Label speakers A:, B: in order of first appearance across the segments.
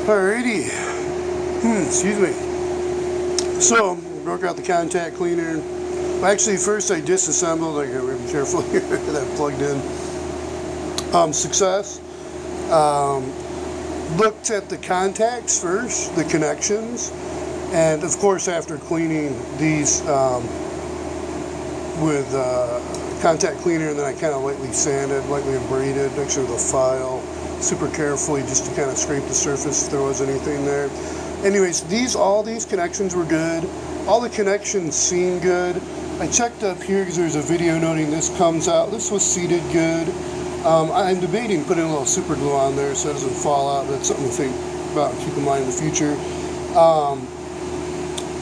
A: Alrighty. Excuse me. So, broke out the contact cleaner. Actually, first I disassembled. I gotta be careful here. That plugged in. Success. Looked at the contacts first, the connections, and of course after cleaning these with contact cleaner, and then I kind of lightly sanded, lightly abraded, actually with a file, super carefully, just to kind of scrape the surface if there was anything there. Anyways, all these connections were good. All the connections seem good. I checked up here because there's a video noting this comes out. This was seated good. I'm debating putting a little super glue on there so it doesn't fall out. That's something to think about and keep in mind in the future.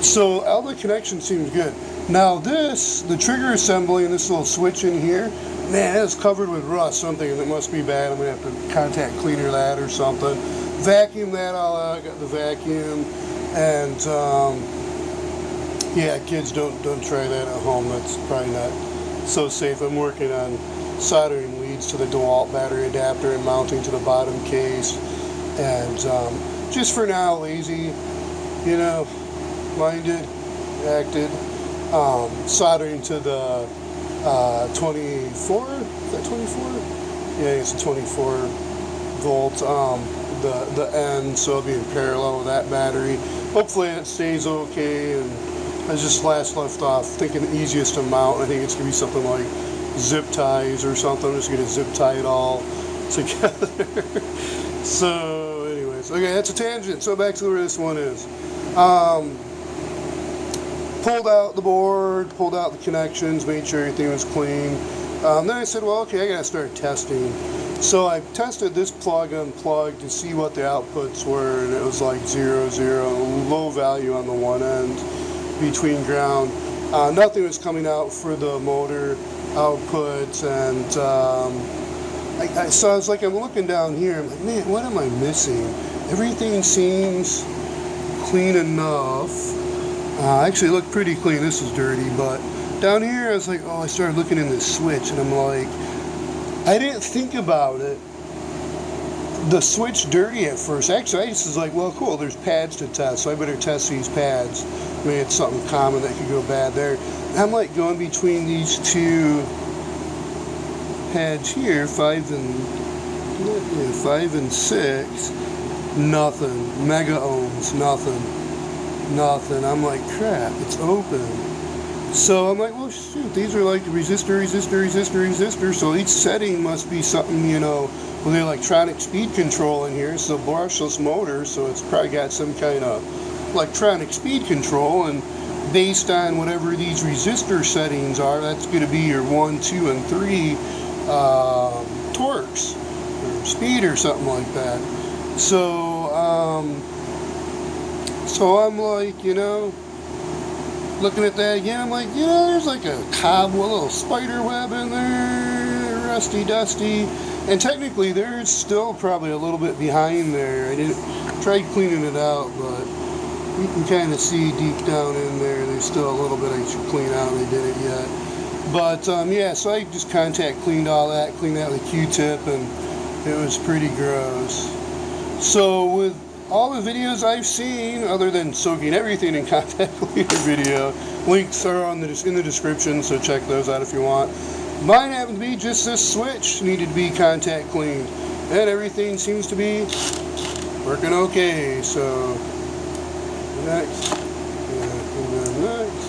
A: So all the connections seems good. Now the trigger assembly and this little switch in here, man, it's covered with rust. Something that must be bad. I'm going to have to contact cleaner that or something. Vacuum that all out. Got the vacuum. And yeah, kids, don't try that at home. That's probably not so safe. I'm working on soldering leads to the DeWalt battery adapter and mounting to the bottom case. And just for now, lazy, minded, acted. Soldering to the 24, is that 24? Yeah, it's a 24 volt, the end, so it'll be in parallel with that battery. Hopefully it stays okay, and I just left off thinking the easiest to mount. I think it's going to be something like zip ties or something. I'm just going to zip tie it all together. So anyways, okay, that's a tangent. So back to where this one is. Pulled out the board, pulled out the connections, made sure everything was clean. Then I said, well, okay, I gotta start testing. So I tested this plug unplugged to see what the outputs were, and it was like 0, 0, low value on the one end between ground. Nothing was coming out for the motor outputs, and so I was like, I'm looking down here, I'm like, man, what am I missing? Everything seems clean enough. Actually, it looked pretty clean. This is dirty, but down here, I was like, oh, I started looking in this switch, and I'm like, I didn't think about it. The switch dirty at first. Actually, I just was like, well, cool, there's pads to test, so I better test these pads. Maybe it's something common that could go bad there. And I'm like going between these two pads here, 5 and 6, nothing. Mega ohms, nothing. I'm like, crap, it's open. So I'm like, well, shoot, these are like resistor, so each setting must be something, with the electronic speed control in here. It's a brushless motor, so it's probably got some kind of electronic speed control, and based on whatever these resistor settings are, that's going to be your 1, 2, and 3 torques, or speed, or something like that. So I'm like, looking at that again, I'm like, there's like a little spider web in there, rusty, dusty, and technically there's still probably a little bit behind there. I tried cleaning it out, but you can kind of see deep down in there, there's still a little bit I should clean out, and they did it yet. But yeah, so I just cleaned all that, cleaned that with a Q-tip, and it was pretty gross. So with all the videos I've seen, other than soaking everything in contact cleaner video, links are in the description, so check those out if you want. Mine happened to be just this switch needed to be contact cleaned, and everything seems to be working okay. So next, and then next,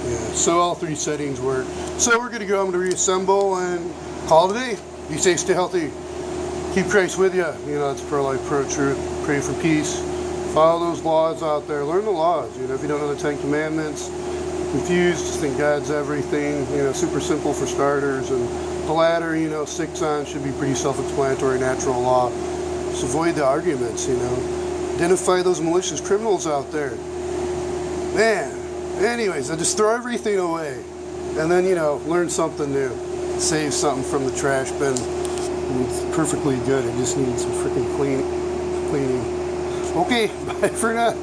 A: yeah. So all 3 settings work. So we're good to go. I'm going to reassemble and call it a day. Be safe, stay healthy. Keep Christ with you. It's pro-life, pro-truth. Pray for peace. Follow those laws out there. Learn the laws. If you don't know the 10 Commandments, confused, just think God's everything. Super simple for starters. And the latter, 6 on should be pretty self-explanatory, natural law. Just avoid the arguments, Identify those malicious criminals out there. Man. Anyways, I just throw everything away. And then, learn something new. Save something from the trash bin. It's perfectly good. It just needs some freaking cleaning. Okay, bye for now.